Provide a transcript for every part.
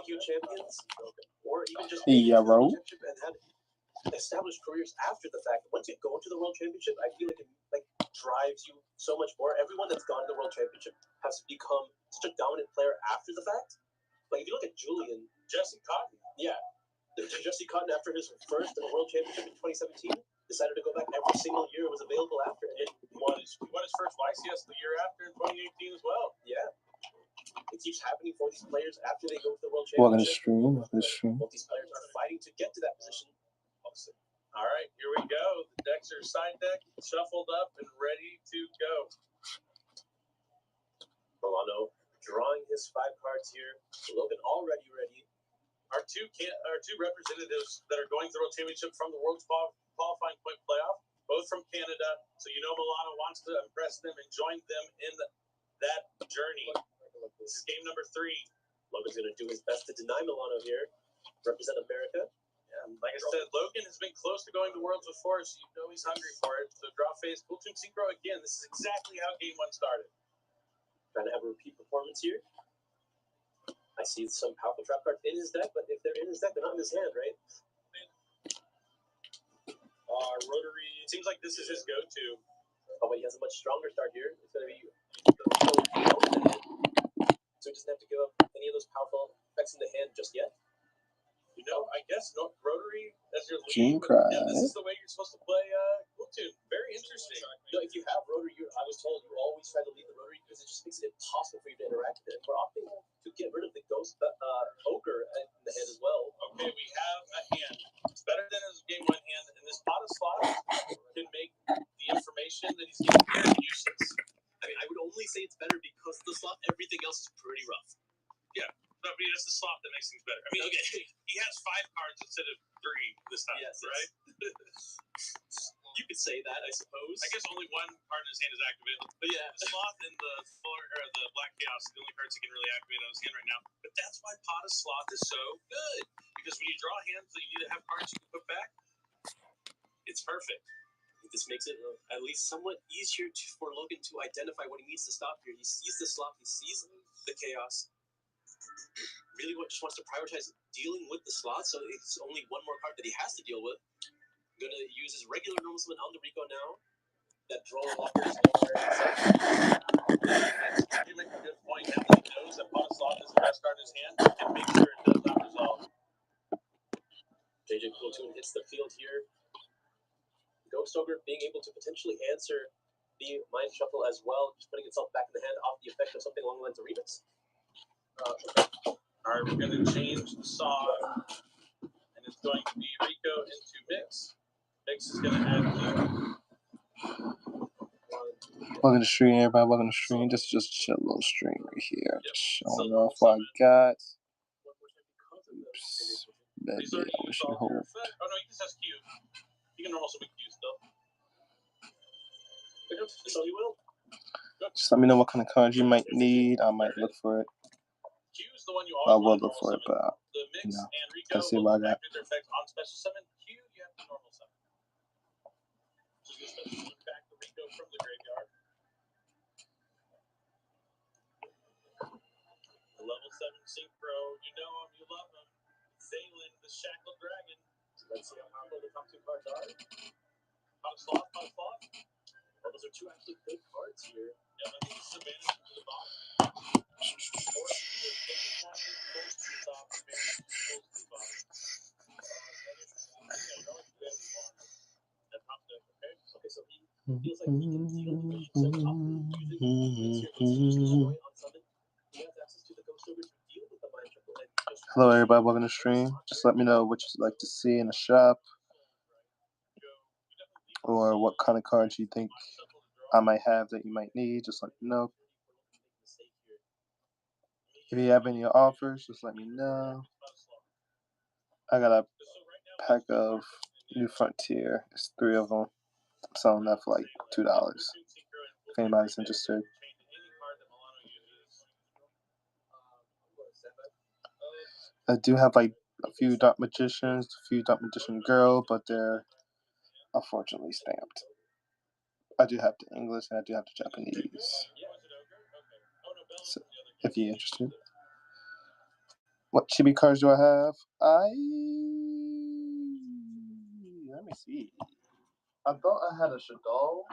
DQ champions, or even just Yarrow. and had established careers after the fact. Once you go to the World Championship, I feel like it drives you so much more. Everyone that's gone to the World Championship has become such a dominant player after the fact. Like if you look at Julian, Jesse Cotton, Jesse Cotton after his first World Championship in 2017 decided to go back every single year it was available after, and he won his first YCS the year after in 2018 as well. Yeah. It keeps happening for these players after they go to the World Championship. Welcome to stream. Both these players are fighting to get to that position. All right, here we go. The decks are side deck, shuffled up, and ready to go. Milano drawing his 5 cards here. Logan already ready. Our two representatives that are going to the World Championship from the World's Qualifying Point Playoff, both from Canada. So Milano wants to impress them and join them in that journey. This is game number 3. Logan's going to do his best to deny Milano here. Represent America. Like I said, Logan has been close to going to Worlds before, so he's hungry for it. So draw phase, Cool Toon Synchro again. This is exactly how game 1 started. Trying to have a repeat performance here. I see some powerful trap cards in his deck, but if they're in his deck, they're not in his hand, right? Rotary. It seems like this is his go-to. Oh, but he has a much stronger start here. It's going to be so he doesn't have to give up any of those powerful effects in the hand just yet. I guess Rotary as your lead. And this is the way you're supposed to play Cool Toon. Very interesting. If you have Rotary, I was told you always try to lead the Rotary because it just makes it impossible for you to interact with it. We're opting to get rid of the Ghost Ogre in the hand as well. Okay, we have a hand. It's better than his game 1 hand, and this pot of slots can make the information that he's getting here useless. I mean, I would only say it's better because of the slot. Everything else is pretty rough. Yeah. I mean, it's the slot that makes things better. I mean, okay, he has 5 cards instead of 3 this time, right? You could say that, I suppose. I guess only 1 card in his hand is activated. But yeah, the sloth and the Black Chaos are the only cards he can really activate on his hand right now. But that's why Pot of Sloth is so good. Because when you draw hands that you need to have cards you can put back, it's perfect. This makes it at least somewhat easier for Logan to identify what he needs to stop here. He sees the sloth, he sees the chaos. Really just wants to prioritize dealing with the slot, so it's only 1 more card that he has to deal with. I'm going to use his regular normal summon on the Rico now. That draw walker is nowhere in sight. You make a good point. Now that he knows that Pot of Sloth is the best card in his hand, he can make sure it does not resolve. JJ Cool Toon hits the field here. Ghost Ogre being able to potentially answer the Mind Shuffle as well, just putting itself back in the hand off the effect of something along the lines of Remix. Okay. All right, we're going to change the song, and it's going to be Rico into Mix. Mix is going to add Welcome to stream, everybody. Welcome to stream. This is just a chill little stream right here. Just showing off what I got. Oops. Baby, I wish you hold. Oh, no, you just has Q. You can normal summon Q still. So you will. Just let me know what kind of cards you might need. I might look for it. The one you I will look for it, but let's see what I got. On special summon Q, you have the normal summon. Just back the Rico from the graveyard. The level 7 Synchro, you know him, you love him. Zaylin, the Shackled Dragon. Let's see how powerful the top 2 cards are. Pot of Sloth, Pot of Sloth. Well, those are 2 actually good cards here. Yeah, I think this is advantage to the bottom. Okay, so he feels like he can deal with it. So often using he has access to the Ghost Ogre to deal with the Mind Shuffle. Hello, everybody. Welcome to the stream. Just let me know what you'd like to see in the shop, or what kind of cards you think I might have that you might need. Just let me know. If you have any offers, just let me know. I got a pack of New Frontier. It's 3 of them. I'm selling that for like $2. If anybody's interested. I do have like a few Dark Magicians, a few Dark Magician Girl, but they're unfortunately stamped. I do have the English and I do have the Japanese. So if you're interested. What chibi cards do I have? Let me see. I thought I had a Shadol.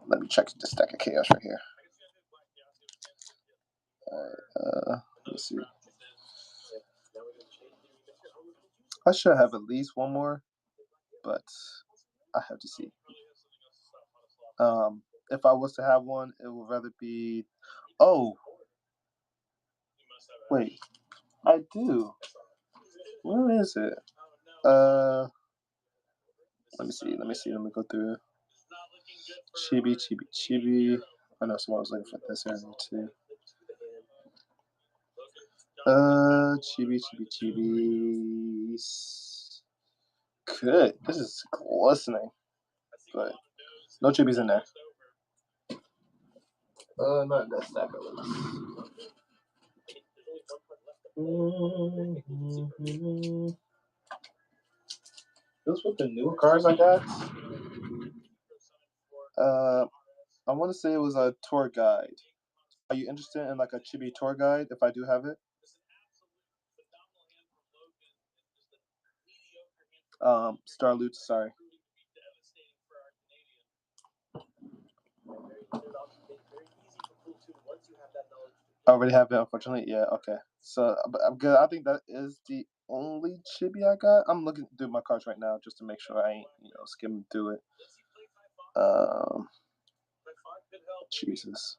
Let me check the stack of chaos right here. Alright, let me see. I should have at least one more, but I have to see. If I was to have one, it would rather be. Oh, wait, I do. Where is it? Let me see. Let me go through. Chibi. I know someone was looking for this area too. Chibi. Good. This is glistening, but no chibis in there. Not in that stack of them. Those with the new cars I got. I want to say it was a tour guide. Are you interested in like a chibi tour guide if I do have it? Star Loot, sorry. I already have it, unfortunately. Yeah, okay. So I'm good. I think that is the only chibi I got. I'm looking through my cards right now just to make sure I ain't, skimming through it. Jesus.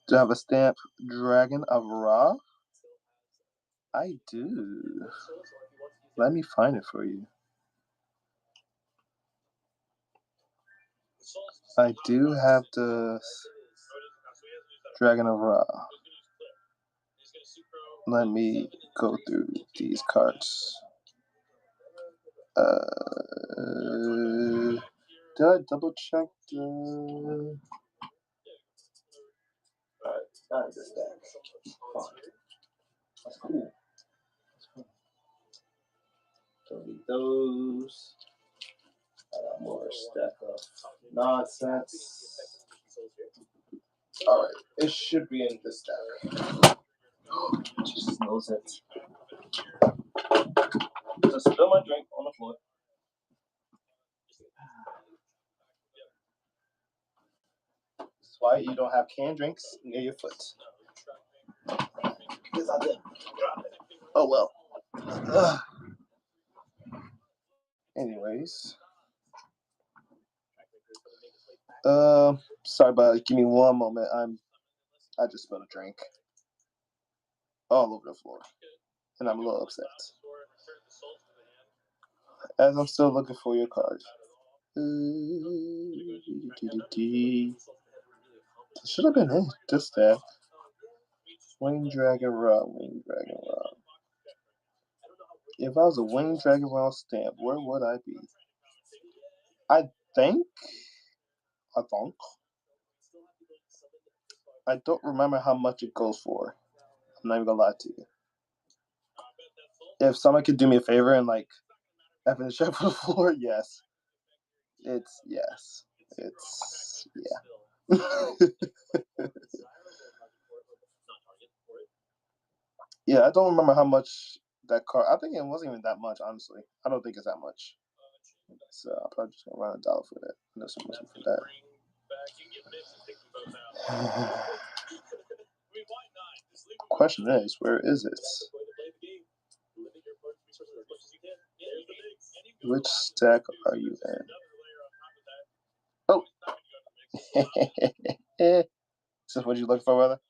Do I have a stamp Dragon of Ra? I do. Let me find it for you. I do have the Dragon of Ra. Let me go through these cards. Did I double check the... Alright, not this deck. Fine. That's cool. Don't need those. I got more stack of nonsense. Alright, it should be in this stack. Jesus knows it. Just spill my drink on the floor. That's why you don't have canned drinks near your foot. Because I did. Oh well. Anyways. Sorry, but give me one moment. I just spilled a drink all over the floor, and I'm a little upset. As I'm still looking for your card. Should have been in this deck. Winged Dragon Ra. If I was a Winged Dragon Ra stamp, where would I be? I don't remember how much it goes for. I'm not even gonna lie to you. If someone could do me a favor and F in the check for the floor, yes. It's yeah. Yeah, I don't remember how much that card. I think it wasn't even that much, honestly. I don't think it's that much. So I'm probably just gonna run $1 for that. No submission for that. Question is, where is it? Which stack are you in? Oh. Is this what you look for, brother?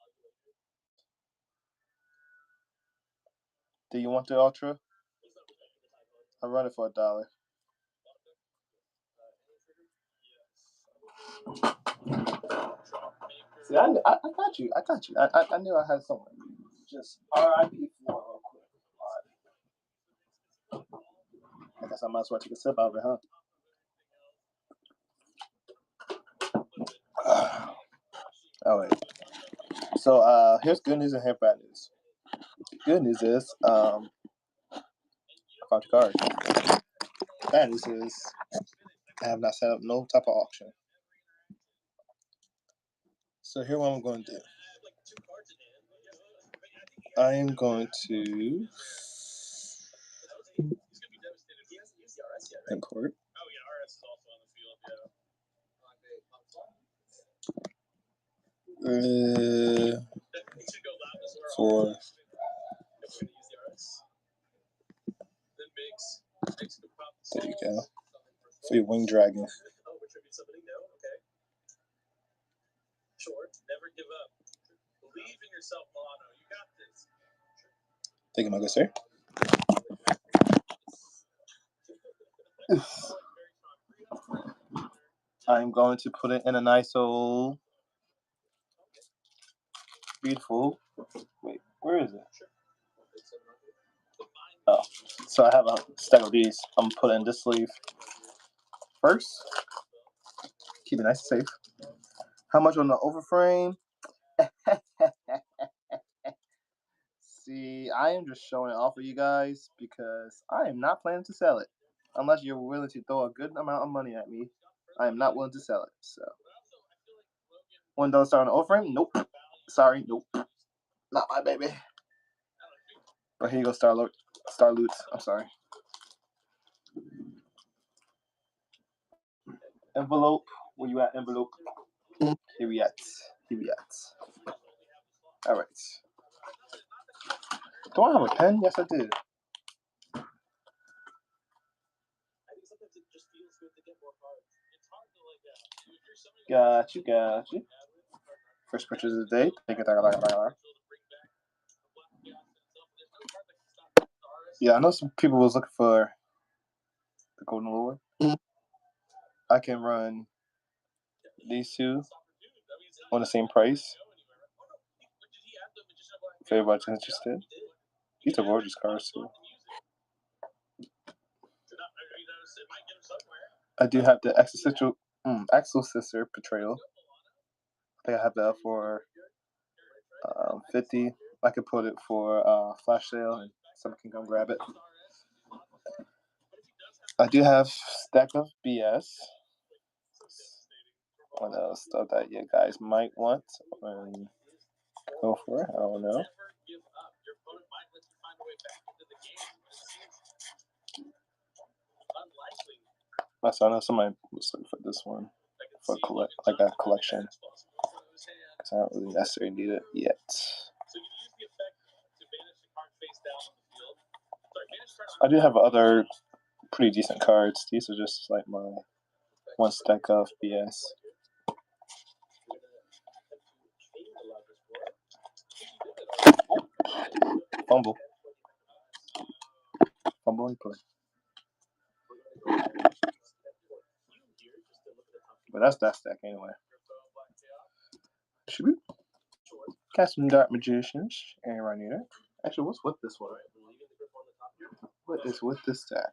Do you want the Ultra? I'll run it for $1. See, I got you. I knew I had someone. Just RIP for real quick. I guess I might as well take a sip out of it, huh? All right. So here's good news and here's bad news. Good news is Found your card. And this is, I have not set up no type of auction. So here what I'm going to do. I am going to import. For there you go. For your Winged Dragon. Never give up. Believe in yourself, Milano. You got this. Thank you, my good sir. I'm going to put it in a nice old beautiful. Wait, where is it? Oh, so I have a stack of these. I'm gonna put it in this sleeve first. Keep it nice and safe. How much on the overframe? See, I am just showing it off for you guys because I am not planning to sell it. Unless you're willing to throw a good amount of money at me, I am not willing to sell it. So, $1 on the overframe? Nope. Sorry, nope. Not my baby. But here you go, Star Loots. I'm sorry. Envelope. Where you at, envelope? Here we at. All right. Do I have a pen? Yes, I do. Got you. First purchase of the day. Take it. Yeah, I know some people was looking for the Golden Lord. I can run these two on the same price. If everybody's interested. These are gorgeous cards too. I do have the Axel Sister Betrayal. I think I have that for 50. I could put it for flash sale and someone can come grab it. I do have Stack of BS. What else stuff that you guys might want and go for it? I don't know. I know somebody was looking for this one for a collection. Because I don't really necessarily need it yet. I do have other pretty decent cards. These are just like my one stack of BS. Fumble and play. But that's that stack anyway. Should we? Got some Dark Magicians and Rhaenyra. Actually, what's with this one? What is with this stack?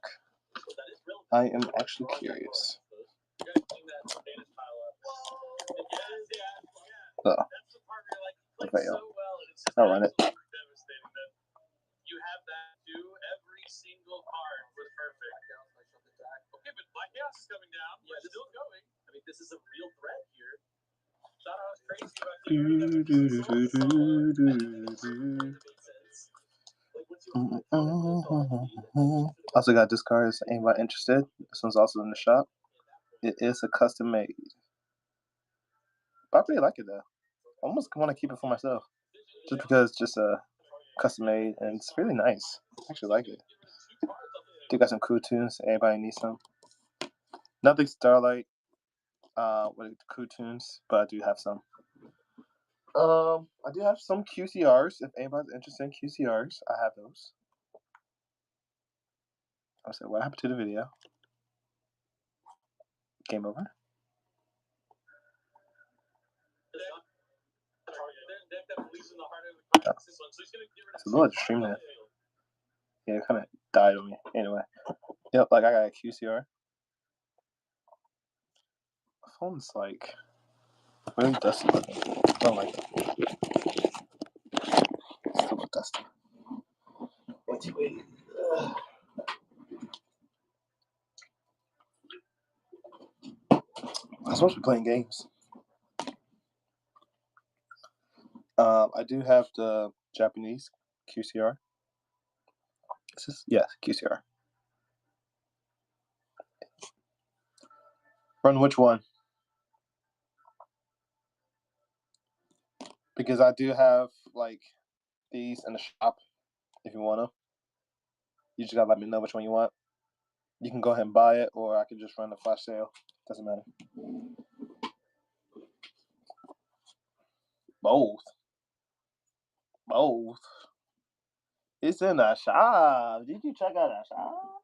I am actually curious. Oh. Veil. I'll run it. You have that too. Every single card was perfect. Okay, but Black Chaos is coming down. Yeah, it's still going. I mean, this is a real threat here. Thought I was crazy. Also got this card. Is anybody interested? This one's also in the shop. It is a custom made. But I really like it though. I almost want to keep it for myself, just because it's just a custom made and it's really nice. I actually like it. Do got some cool tunes. Everybody needs some. Nothing Starlight with cool tunes, but I do have some. I do have some QCRs. If anybody's interested in QCRs, I have those. I said, what happened to the video? Game over. Oh. It's a little extreme. Yeah, it kind of died on me. Anyway. Yep, like I got a QCR. My phone's like really dusty looking. Don't like it. It's still dusty. Wait. supposed to be playing games. I do have the Japanese QCR. Yes, QCR. Run which one? Because I do have like these in the shop. If you wanna, you just gotta let me know which one you want. You can go ahead and buy it, or I can just run the flash sale. Doesn't matter. Both. It's in the shop. Did you check out the shop?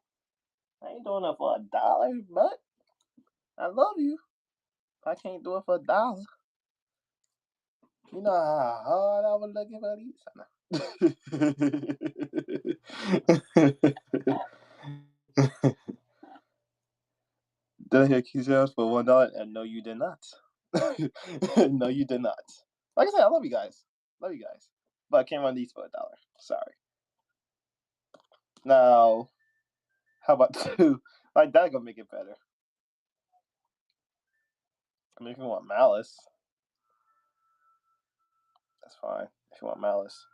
I ain't doing it for $1, but I love you. I can't do it for $1. You know how hard I was looking for these? Did I hear QCRs for $1? And no, you did not. No, you did not. Like I said, I love you guys. But I can't run these for $1. Sorry. Now, how about 2? Like that gonna make it better. I mean, if you want Malice, that's fine. If you want Malice,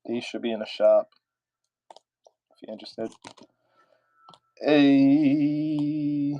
these should be in the shop if you're interested. Hey.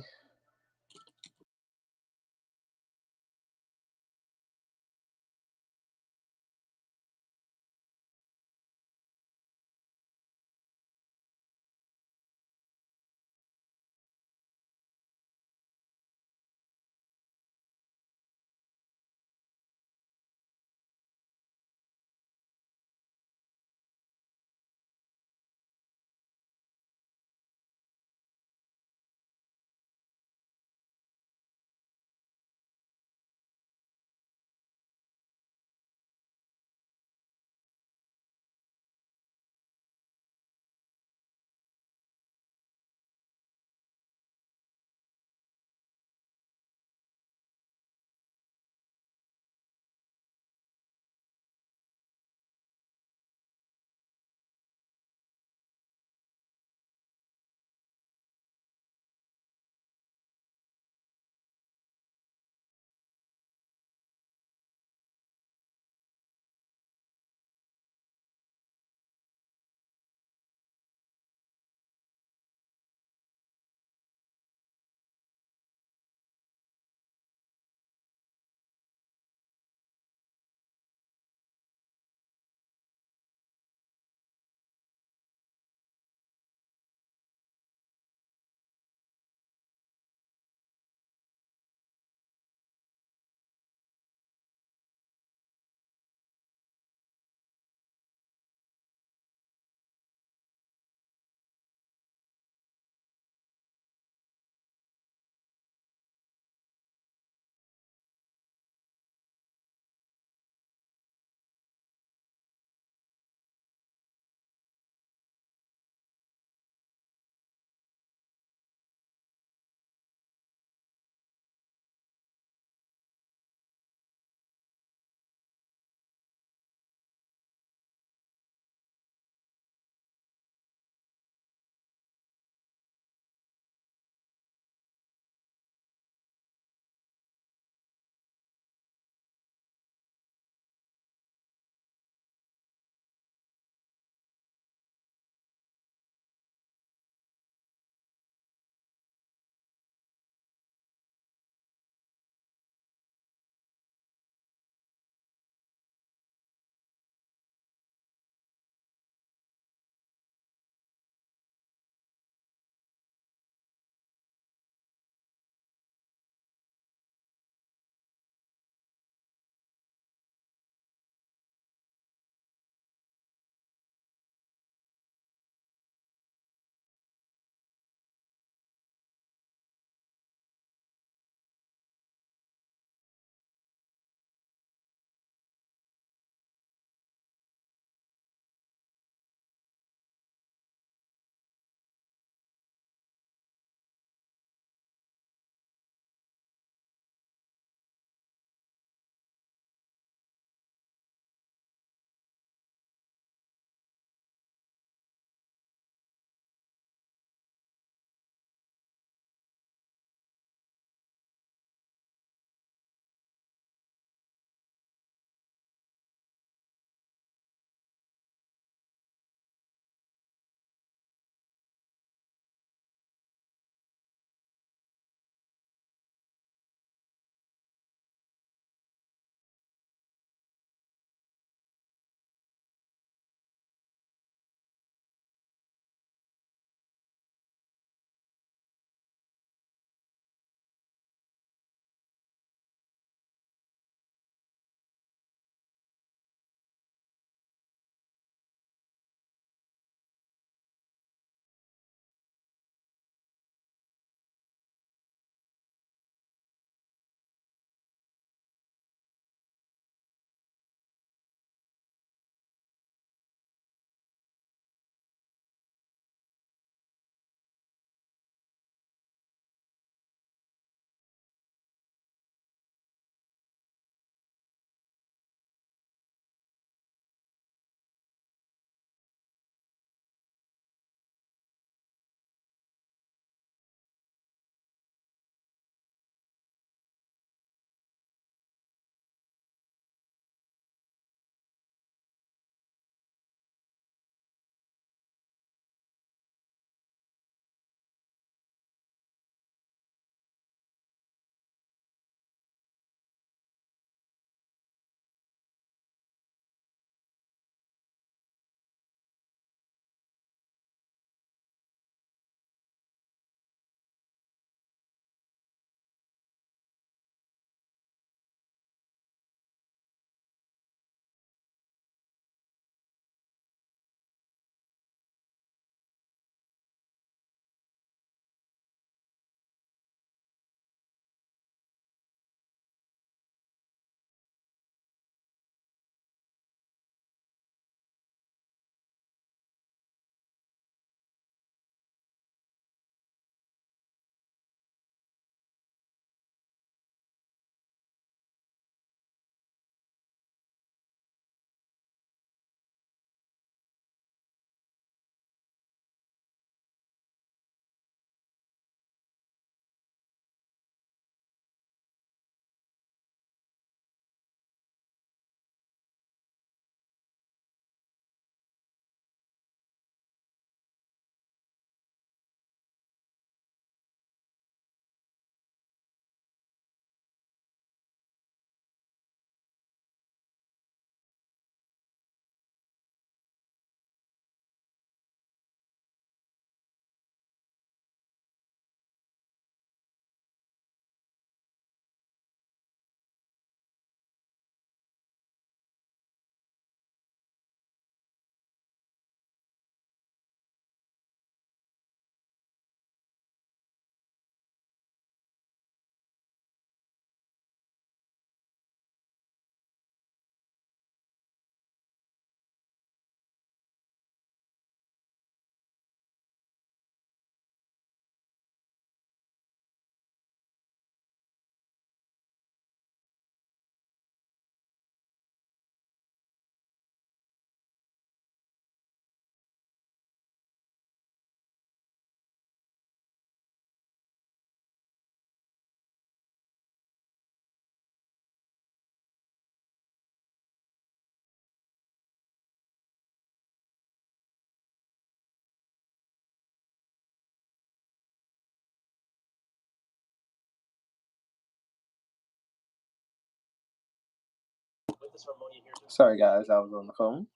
this Harmonia here. Sorry, guys, I was on the phone.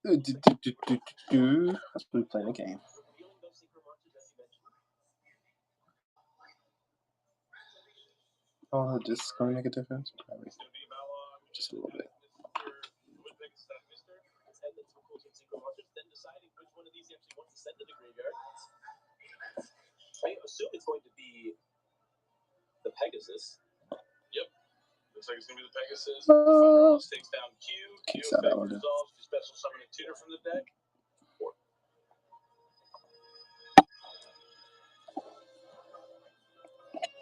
Let's be playing a game. Oh, this is going to make a difference? Probably. Just a little bit. I assume it's going to be the Pegasus. Yep. Looks like it's going to be the Pegasus. The Thunder almost takes down Q. Q resolves to special summon a tutor from the deck.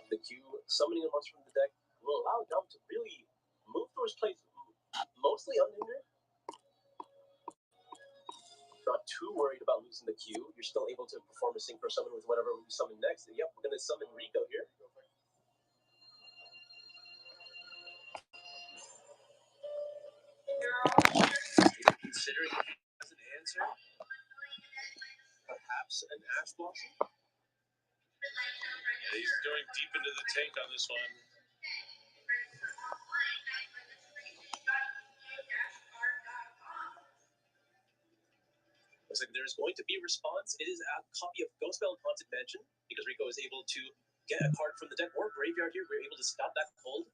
The Q summoning a monster from the deck will allow Dom to really move through his plays mostly unhindered. Not too worried about losing the Q. You're still able to perform a synchro summon with whatever we summon next. Yep, we're going to summon Rico here. Considering as an answer, perhaps an Ash Blossom. Yeah, he's going deep into the tank on this one. Looks like there's going to be a response. It is a copy of Ghostbell Haunted Mansion because Rico is able to get a card from the deck or graveyard here. We're able to stop that cold.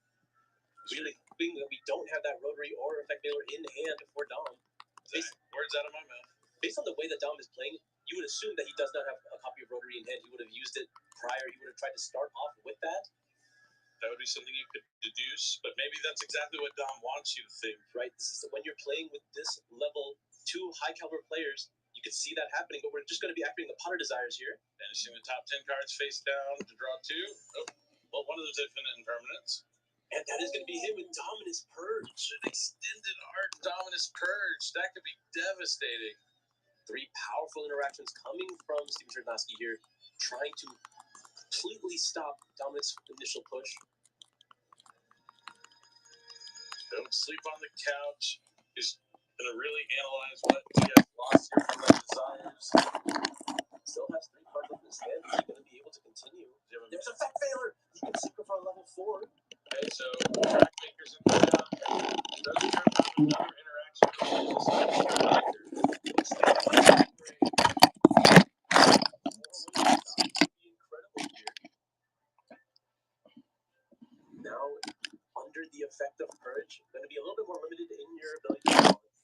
Really hoping that we don't have that Rotary or Effect Veiler in hand for Dom. Words out of my mouth. Based on the way that Dom is playing, you would assume that he does not have a copy of Rotary in hand. He would have used it prior. He would have tried to start off with that. That would be something you could deduce, but maybe that's exactly what Dom wants you to think. Right. This is when you're playing with this level 2 high caliber players, you can see that happening, but we're just going to be activating the Potter Desires here. Banishing the top 10 cards face down to draw 2. Oh, well, one of those infinite impermanents. And that is going to be hit with Dominus Purge. An extended art Dominus Purge. That could be devastating. 3 powerful interactions coming from Steven Chernowski here, trying to completely stop Dominus' initial push. Don't sleep on the couch. He's going to really analyze what he has lost here from the Desires. Still has 3 cards in his hand. He's going to be able to continue. There's a Effect Veiler. He can secret for level 4. Okay, so Track Makers and doesn't have another interaction. Now, under the effect of Purge, going to be a little bit more limited in your ability to solve it.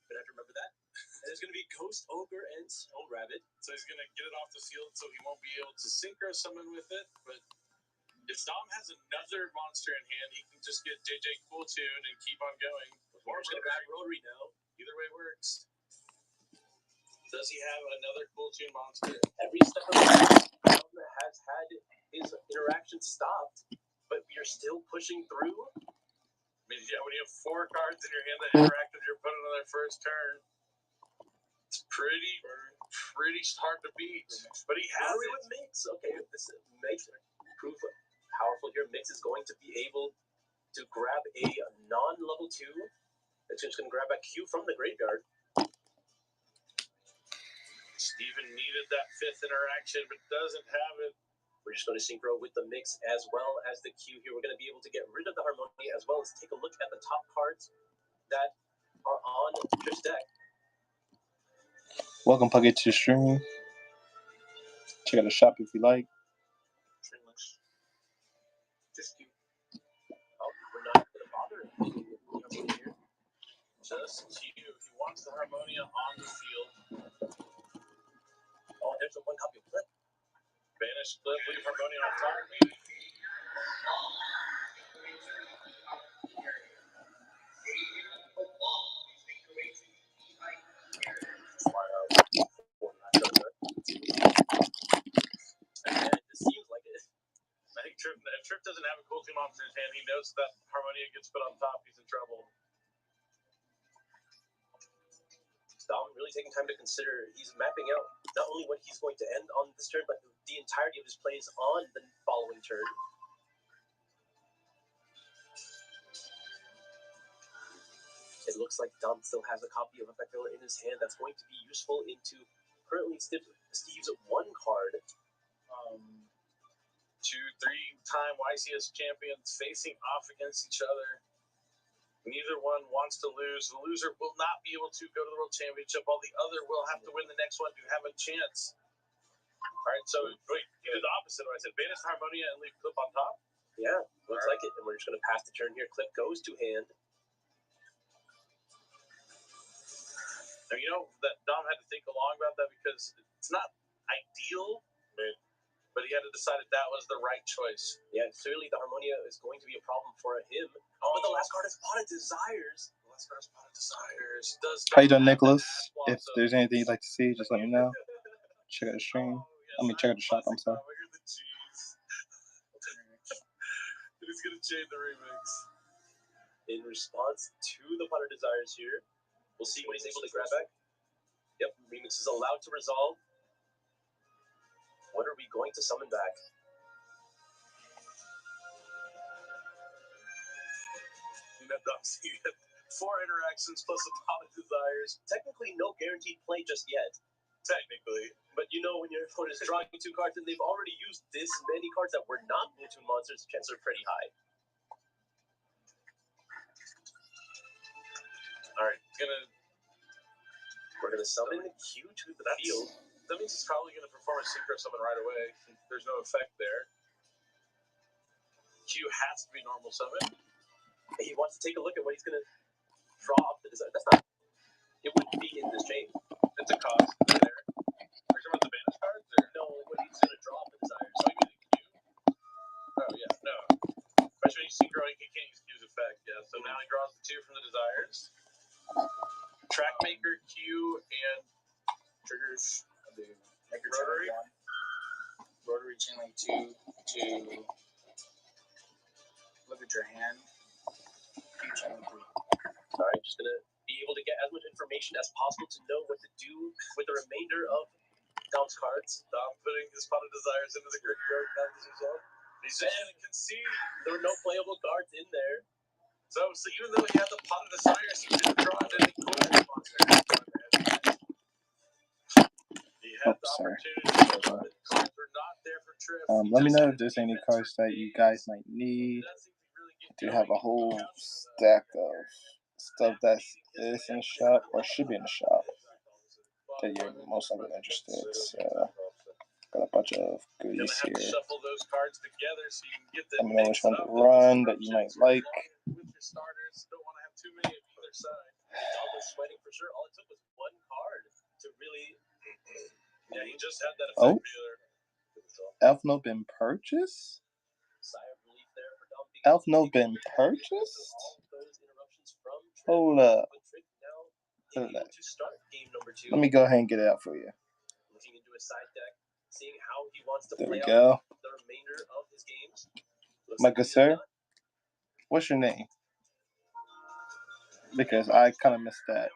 But I have to remember that. And there's going to be Ghost Ogre and Snow Rabbit. So he's going to get it off the field so he won't be able to synchro summon with it. But if Dom has another monster in hand, he can just get JJ Cool Tune and keep on going. Or we're going to grab Rotary now. Either way works. Does he have another Cool Tune monster? Every step of the way, Dom has had his interaction stopped, but you're still pushing through. I mean, yeah, when you have 4 cards in your hand that interact with your opponent on their first turn, it's pretty hard to beat. But he has it. With Mix. Okay, this makes proof powerful here. Mix is going to be able to grab a non-level 2. It's just going to grab a Q from the graveyard. Steven needed that 5th interaction, but doesn't have it. We're just going to synchro with the Mix as well as the Q here. We're going to be able to get rid of the Harmonia as well as take a look at the top cards that are on this deck. Welcome, Puckett, to the stream. Check out the shop if you like. Just Q. Oh, we're not going to bother here. Just Q. He wants the Harmonia on the field. Oh, there's a 1 copy of Flip. Banish Flip, leave Harmonia on top. And it seems like it. I think if Trip doesn't have a Cool Tune monster in his hand, he knows that Harmonia gets put on top, he's in trouble. Dom really taking time to consider. He's mapping out not only what he's going to end on this turn, but the entirety of his plays on the following turn. It looks like Dom still has a copy of Effect Veiler in his hand that's going to be useful into currently Steve's 1 card. 2 Two 3-time YCS champions facing off against each other. Neither one wants to lose. The loser will not be able to go to the World Championship, while the other will have to win the next one to have a chance. All right, so wait, you did the opposite of what I said. Banis Harmonia and leave Clip on top? Yeah, looks like it. And we're just going to pass the turn here. Clip goes to hand. Now, you know that Dom had to think long about that because it's not ideal, but he had to decide if that was the right choice. Yeah, clearly the Harmonia is going to be a problem for him. But the last card is Pot of Desires. The last card is Pot of Desires. Does How you doing, Nicholas? If there's anything you'd like to see, just let me know. Check out the stream. Check out the shop, I'm sorry. He's going to change the remix. In response to the Pot of Desires here, we'll see what he's able to grab back. Yep, remix is allowed to resolve. What are we going to summon back? You get 4 interactions plus a Pot of Desires. Technically, no guaranteed play just yet. Technically. But you know when your opponent is drawing 2 cards and they've already used this many cards that were not Bluetooth monsters, the chances are pretty high. Alright, we're gonna summon Q to the field. That means he's probably gonna perform a synchro summon right away. There's no effect there. Q has to be normal summon. He wants to take a look at what he's gonna draw off the desire. That's not. It wouldn't be in this chain. It's a cost. There. Are you talking about the Banis cards? Or? No, what he's gonna draw off the desires. Oh, you mean the Q? Oh yeah, no. Especially when you synchro, he can't use Q's effect. Yeah, so now he draws the 2 from the desires. Trackmaker, Q, and triggers. I'll do Maker Rotary. Channel 1. Rotary Channeling 2 to look at your hand. Channel 3. Alright, just gonna be able to get as much information as possible to know what to do with the remainder of Dom's cards. Dom putting his Pot of Desires into the graveyard now as a result. He's just gonna concede. There were no playable cards in there. So even though he had the Pot of Desires, he didn't draw any cool monsters. He had the opportunity, but the cards were not there for Triff. Let me know if there's any cards that you guys might need. I do have a whole stack of stuff that is in the shop or should be in the shop that you're most likely interested. So got a bunch of goodies here. Let me know which one to run that you might like. Starters don't want to have too many of either side. Dom was sweating for sure. All it took was 1 card to really. Yeah, he just had that effect. Elf Note been purchased? Sigh of relief there for Dom. Elf Note been purchased? Hold up. Hold up. Let me go ahead and get it out for you. Looking into his side deck, seeing how he wants to there play we go. out the remainder of his games. My good sir, what's your name? Because I kind of missed that.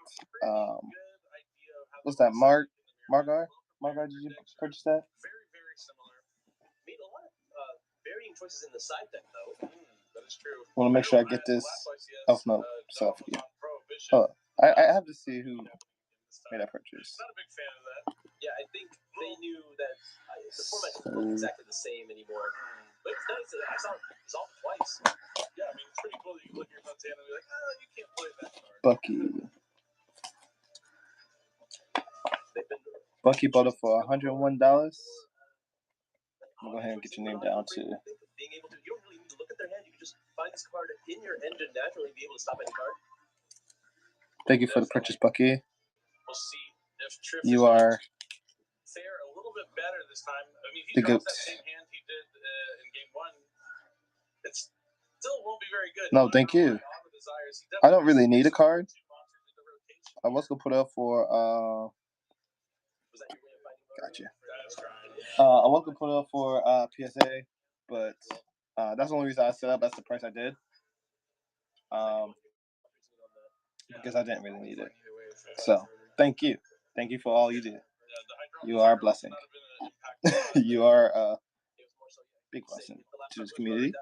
What's that, Margar? Margar, did you purchase that? Very, very similar. Made a lot of varying choices in the side deck, though. That is true. I want to make sure I get this Elf Note set up for you. Oh, I have to see who made that purchase. Not a big fan of that. Yeah, I think they knew that the format wasn't exactly the same anymore. But it's nice that I saw it resolve twice. Yeah, I mean, it's pretty cool that you look at your son's hand and be like, oh, you can't play that card. Bucky. Bucky bought it for $101. I'm gonna go ahead and get your name down too. Being able to, you don't really need to look at their hand. You can just find this card in your engine naturally and be able to stop any card. Thank you for the purchase, Bucky. We'll see if Triff you are fare a little bit better this time. I mean, he the draws goat. that same hand he did in game 1. It still won't be very good. No, thank you. I don't really need a card. I was gonna put up for gotcha. I was gonna put up for PSA, but that's the only reason I set up. That's the price I did. Because I didn't really need it. So thank you for all you did. You are a blessing. You are a big blessing to this community.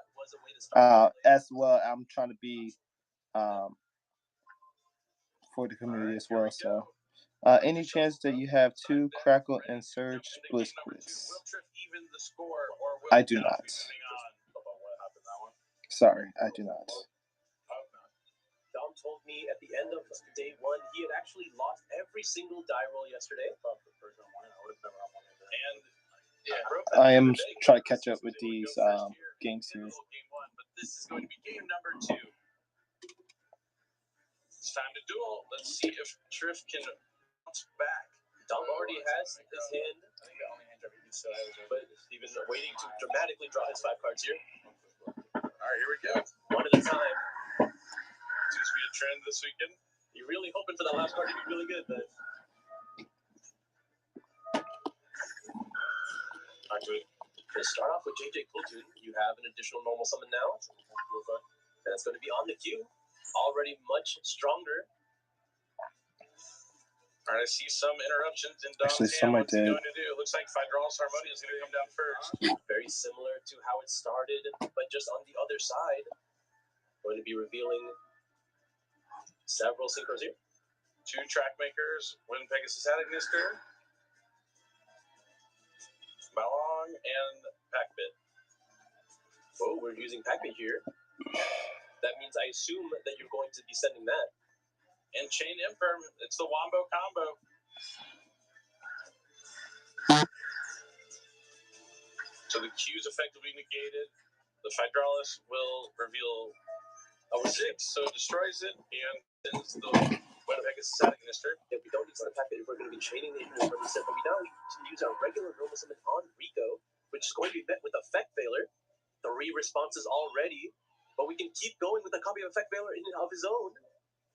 As well, I'm trying to be for the community as well. So Any chance that you have 2 Crackle and Surge Bliss Crits? I do not. Sorry, I do not. Dom told me at the end of day 1 he had actually lost every single die roll yesterday. And I am trying to catch up with these games here. But this is going to be game number 2. It's time to duel. Let's see if Triff can bounce back. Dom already has his hand, but Steven's waiting to dramatically draw his 5 cards here. All right, here we go. One at a time. Seems to be a trend this weekend. You're really hoping for that last card to be really good, but to start off with JJ Kultun, you have an additional normal summon now. That's going to be on the queue. Already much stronger. All right, I see some interruptions in Dom's Actually, hand. some I What's he did. going to do? It looks like Phydralis Harmonia is going to come down first. Very similar to how it started, but just on the other side. Going to be revealing several synchros here. 2 track makers, Wind Pegasus Agnister, Malong, and Packbit. Oh, we're using Packbit here. That means I assume that you're going to be sending that. And Chain Imperm, it's the Wombo combo. So the Q's effectively negated. The Phydralis will reveal a 6, so it destroys it and sends the Wind Pegasus Agnister. Yeah, we don't need to Packbit if we're going to be chaining the Ignis from the set, but we now need to use our regular normal summon on Rico, which is going to be met with Effect Veiler. 3 responses already, but we can keep going with a copy of Effect Veiler in and of his own.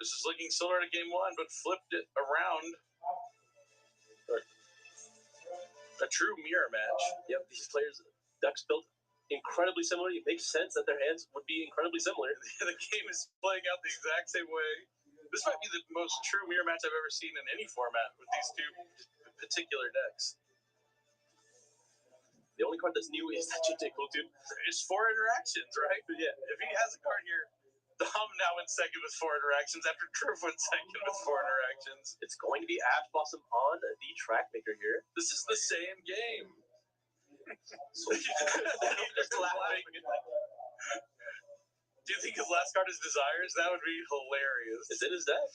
This is looking similar to game 1, but flipped it around. A true mirror match. Yep, these players' decks built incredibly similar. It makes sense that their hands would be incredibly similar. The game is playing out the exact same way. This might be the most true mirror match I've ever seen in any format with these 2 particular decks. The only card that's new is that JJ Kultun. It's 4 interactions, right? Yeah. If he has a card here, Dom now went second with 4 interactions after Triff went second with 4 interactions. It's going to be Ash Blossom on the track maker here. This is the same game. So He's just laughing. Do you think his last card is Desires? That would be hilarious. it's in his deck.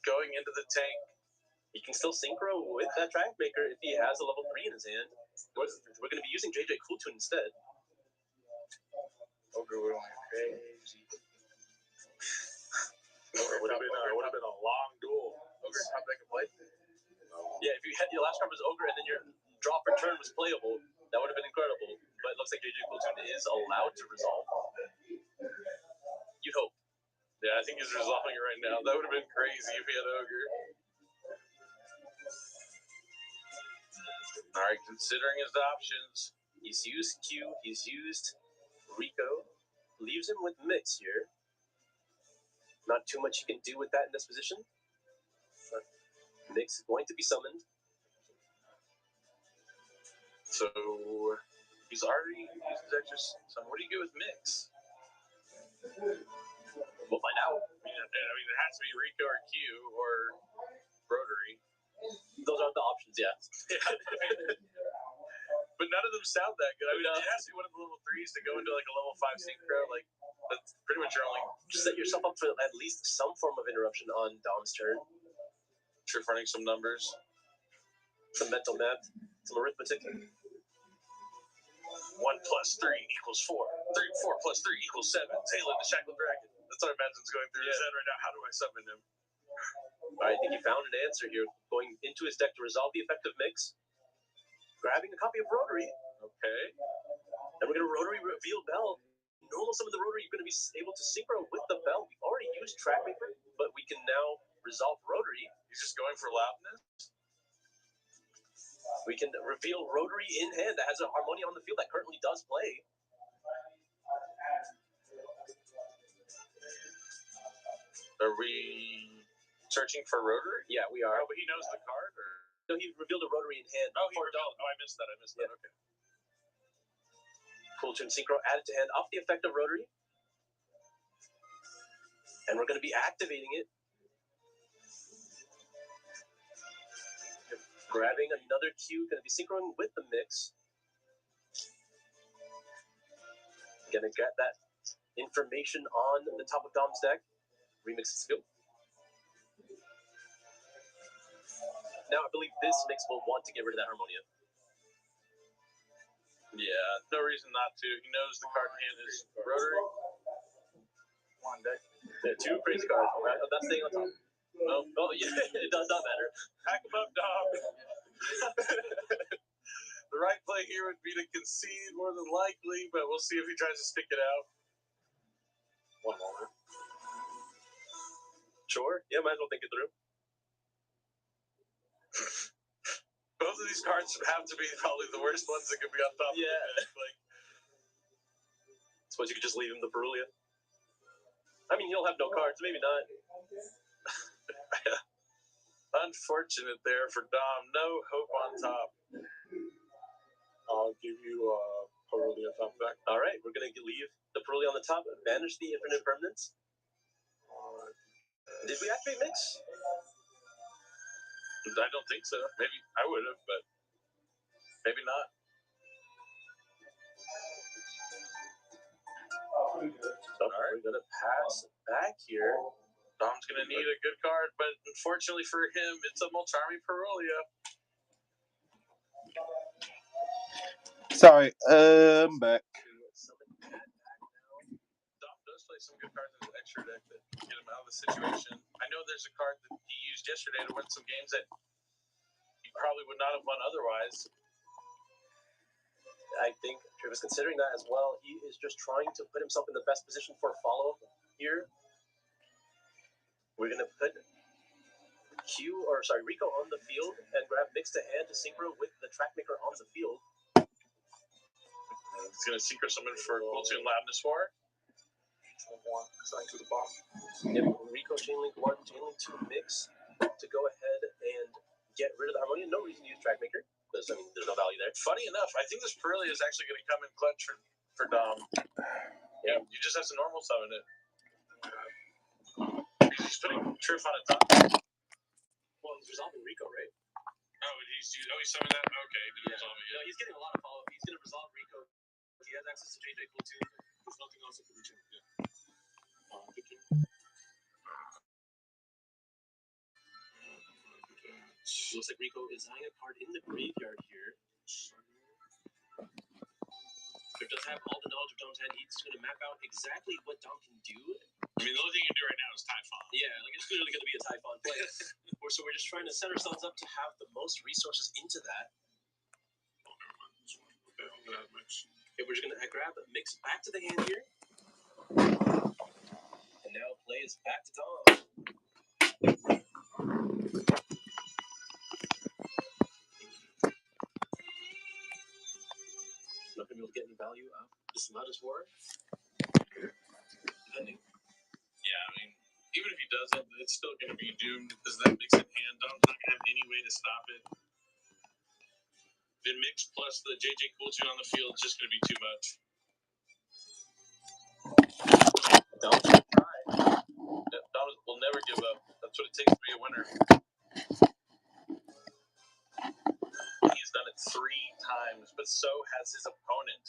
Going into the tank. He can still synchro with that track maker if he has a level 3 in his hand. We're going to be using JJ Kultun instead. Ogre would have went crazy. It would have been a long duel. Ogre, how big a play? Yeah, if you had your last card was Ogre and then your draw per turn was playable, that would have been incredible. But it looks like JJ Kultun is allowed to resolve. You'd hope. Yeah, I think he's resolving it right now. That would have been crazy if he had Ogre. All right, considering his options. He's used Q, he's used Rico, leaves him with Mix here. Not too much he can do with that in this position. But Mix is going to be summoned. So he's already used his extra. So what do you do with Mix? We'll find out. I mean, it has to be Rico or Q or Rotary. Those aren't the options, yeah. But none of them sound that good. I mean, it has to be one of the level 3s to go into like a level 5 synchro. Like, that's pretty much your only. Just set yourself up for at least some form of interruption on Dom's turn. Triff running some numbers. Some mental math, some arithmetic. 1 + 3 = 4. 4 + 3 = 7. Taylor the Shackled Dragon. That's what I imagine's going through his head right now. How do I summon him? All right, I think he found an answer here. Going into his deck to resolve the effective Mix. Grabbing a copy of Rotary. Okay. And we're going to Rotary reveal Bell. Normal summon the Rotary, you're going to be able to synchro with the Bell. We've already used Track Maker, but we can now resolve Rotary. He's just going for loudness. We can reveal Rotary in hand that has a Harmonia on the field that currently does play. Are we searching for Rotary? Yeah, we are. Oh, but he knows the card, or? No, he revealed a Rotary in hand. Oh, I missed that. Yeah. Okay. Kultun Synchro added to hand off the effect of Rotary. And we're going to be activating it. Grabbing another Q, going to be synchroing with the mix. Going to get that information on the top of Dom's deck. Remix skill. Now I believe this mix will want to get rid of that Harmonia. Yeah, no reason not to. He knows the card in hand is rotary. One deck. Yeah, 2 crazy cards. Right? That's staying on top. Oh, yeah, it does not matter. Pack him up, Dom. The right play here would be to concede more than likely, but we'll see if he tries to stick it out. One moment. Sure. Yeah, might as well think it through. Both of these cards have to be probably the worst ones that could be on top of the deck. Like, suppose you could just leave him the Perulia. I mean, he'll have no cards. Maybe not. unfortunate there for Dom. No hope on top. I'll give you Perulia top deck. All right, we're going to leave the Perulia on the top, banish the infinite permanence. Did we activate mix? I don't think so. Maybe I would have, but maybe not. We're going to pass back here. Dom's going to need a good card, but unfortunately for him, it's a Mulcharmy Perulia. Sorry, I'm back. Dom does play some good cards in his extra deck that get him out of the situation. I know there's a card that he used yesterday to win some games that he probably would not have won otherwise. I think Triv is considering that as well. He is just trying to put himself in the best position for follow-up here. We're going to put Rico on the field and grab Mix to hand to synchro with the Trackmaker on the field. He's going to synchro summon for Cooltoon Loudness War. To the bottom. Yep, Rico Chainlink 1, Chainlink 2 Mix to go ahead and get rid of the Harmonia. No reason to use Trackmaker. Because, I mean, there's no value there. Funny enough, I think this Perulia is actually going to come in clutch for Dom. Yeah, you just have to normal summon it. He's putting Triff on a top. Well, he's resolving Rico, right? Oh, he's summoned that? Okay, he didn't resolve it yet. No, he's getting a lot of follow-up. He's going to resolve Rico. He has access to JJ Cooltoon. There's nothing else that can reach him. Looks like Rico is eyeing a card in the graveyard here. Triff does have all the knowledge of Dom's hand. He's going to map out exactly what Dom can do. I mean, the only thing you can do right now is Typhon. Yeah, like it's clearly going to be a Typhon play. So we're just trying to set ourselves up to have the most resources into that. Okay, we're just going to grab Mix back to the hand here. And now play is back to Dom. Not going to be able to get any value out of this Loudness War. Depending. Yeah, I mean, even if he doesn't, it's still going to be doomed because that Mix in hand. Dom's not going to have any way to stop it. The Mix plus the JJ Cooltoon on the field is just going to be too much. Dom will try. Yeah, Dom will never give up. That's what it takes to be a winner. He's done it 3 times, but so has his opponent.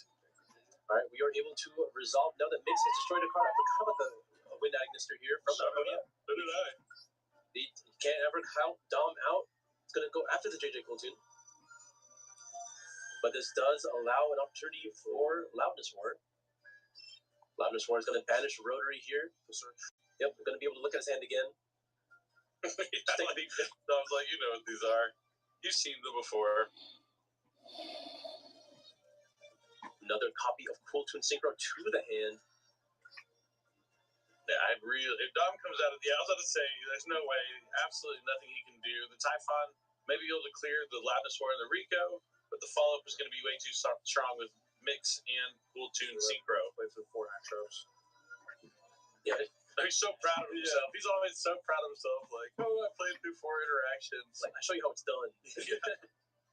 All right, we are able to resolve. Now that Mix has destroyed a card, I forgot about the Wind Agnister here from the Harmonia. So did I. He can't ever count Dom out. It's going to go after the JJ Cooltoon. But this does allow an opportunity for Loudness War. Loudness War is going to banish Rotary here. Yep, we're going to be able to look at his hand again. I was like, you know what these are. You've seen them before. Another copy of Cooltoon Synchro to the hand. Yeah, if Dom comes out of the, I was going to say, there's no way, absolutely nothing he can do. The Typhon may be able to clear the Loudness War and the Rico, but the follow-up is going to be way too strong with Mix and Cooltoon Synchro. Plays with 4 Astros. Yeah, he's so proud of himself. Yeah. He's always so proud of himself. Like, I played through 4 interactions. Like, I show you how it's done.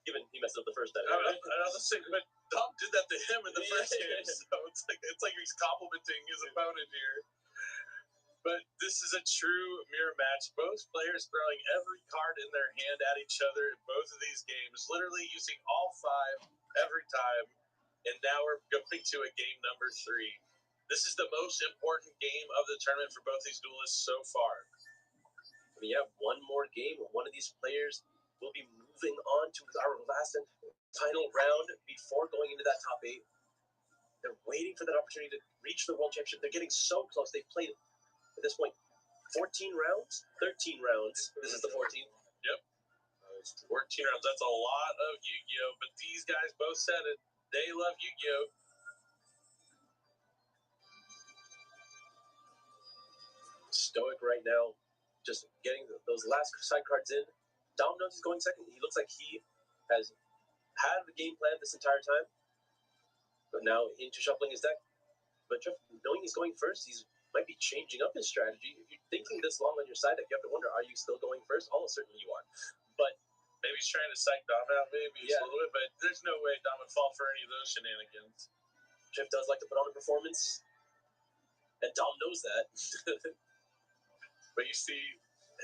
Even he messed up the first time. I was saying, but Dom did that to him in the first game, so it's like he's complimenting his opponent here. But this is a true mirror match. Both players throwing every card in their hand at each other in both of these games, literally using all 5 every time. And now we're going to a game number 3. This is the most important game of the tournament for both these duelists so far. We have one more game. One of these players will be moving on to our last and final round before going into that top 8. They're waiting for that opportunity to reach the World Championship. They're getting so close. They've played, at this point, 14 rounds? 13 rounds. This is the 14th. Yep. 14 rounds. That's a lot of Yu-Gi-Oh! But these guys both said it. They love Yu-Gi-Oh! Stoic right now, just getting those last side cards in. Dom knows he's going second. He looks like he has had a game plan this entire time, but now into shuffling his deck. But Jeff, knowing he's going first, he's might be changing up his strategy. If you're thinking this long on your side deck, you have to wonder, are you still going first? Almost certainly you are. But maybe he's trying to psych Dom out, maybe just a little bit, but there's no way Dom would fall for any of those shenanigans. Jeff does like to put on a performance, and Dom knows that. But you see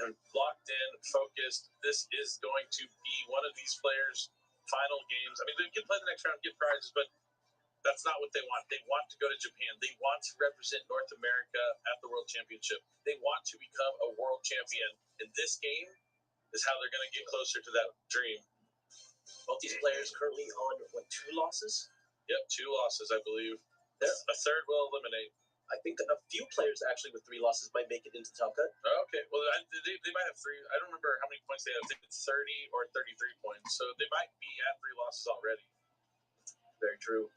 him locked in, focused. This is going to be one of these players' final games. I mean, they can play the next round, get prizes, but that's not what they want. They want to go to Japan. They want to represent North America at the World Championship. They want to become a world champion. And this game is how they're going to get closer to that dream. Both these players currently on, 2 losses? Yep, 2 losses, I believe. A third will eliminate. I think a few players actually with 3 losses might make it into the top cut. Okay, well, they might have 3. I don't remember how many points they have. I think it's 30 or 33 points. So they might be at 3 losses already. Very true.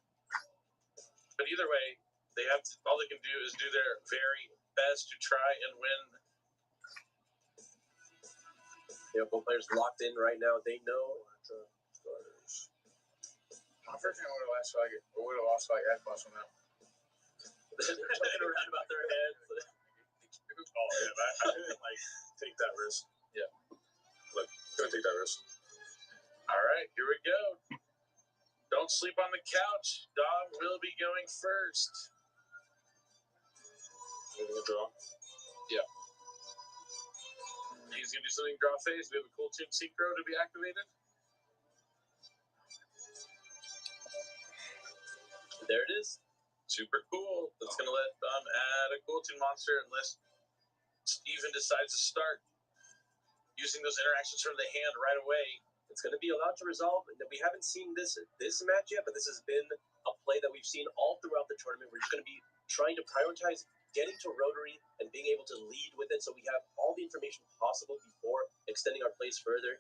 But either way, they have to, all they can do is do their very best to try and win. Both players locked in right now. They know. First thing I would have lost like Xbox on that. They're talking around about their heads. Oh man, I didn't take that risk. Yeah, look, gonna take that risk. All right, here we go. Don't sleep on the couch. Dom will be going first. Draw. Yeah. He's going to do something draw phase. We have a Cool Tune Synchro to be activated. There it is. Super cool. That's going to let Dom add a Cool Tune monster unless Steven decides to start using those interactions from the hand right away. It's going to be allowed to resolve. We haven't seen this match yet, but this has been a play that we've seen all throughout the tournament. We're just going to be trying to prioritize getting to Rotary and being able to lead with it so we have all the information possible before extending our plays further.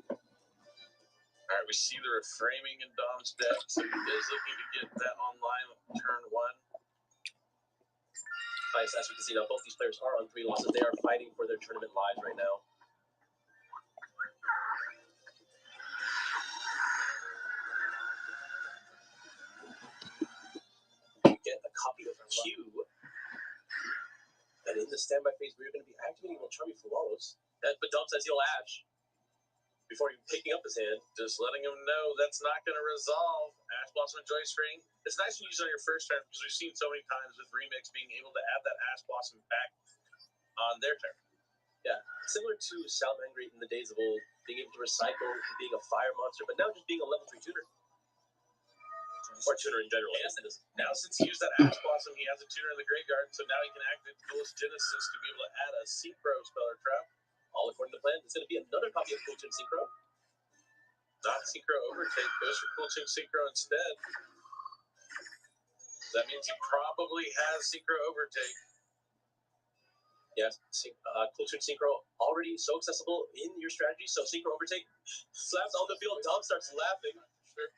All right, we see the reframing in Dom's deck, so he is looking to get that online turn 1. As we can see now, both these players are on 3 losses. They are fighting for their tournament lives right now. Get a copy of Q. And in the standby phase, we're going to be activating Molchami Flawless. But Dom says he'll Ash before even picking up his hand. Just letting him know that's not going to resolve. Ash Blossom and Joy String. It's nice when you use it on your first turn because we've seen so many times with Remix being able to add that Ash Blossom back on their turn. Yeah, similar to Salamangreat in the days of old, being able to recycle, being a fire monster, but now just being a level 3 tuner. Or tuner in general. And now since he used that Ash Blossom, he has a tuner in the graveyard, so now he can activate Duelist Genesis to be able to add a Synchro spell or trap. All according to plan. It's going to be another copy of Cool Tune Synchro. Not Synchro Overtake, goes for Cool Tune Synchro instead. That means he probably has Synchro Overtake. Yes, Cool Tune Synchro already so accessible in your strategy, so Synchro Overtake slaps on the field. Dom starts laughing. Sure.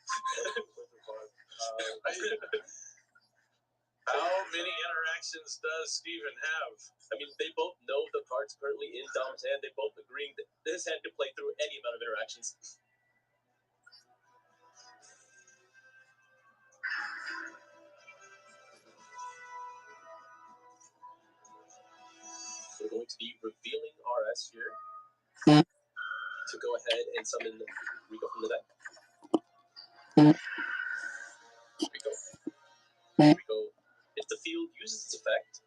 How many interactions does Steven have? I mean, they both know the cards currently in Dom's hand. They both agreeing that his hand can play through any amount of interactions. We're going to be revealing RS here to go ahead and summon Rico from the deck. Rico, if defeated field uses its effect.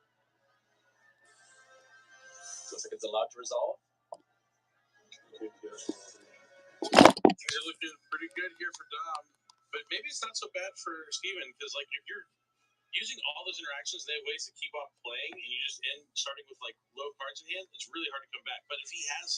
Looks like it's allowed to resolve. Things are looking pretty good here for Dom, but maybe it's not so bad for Steven, because like if you're using all those interactions, they have ways to keep on playing, and you just end starting with like low cards in hand. It's really hard to come back. But if he has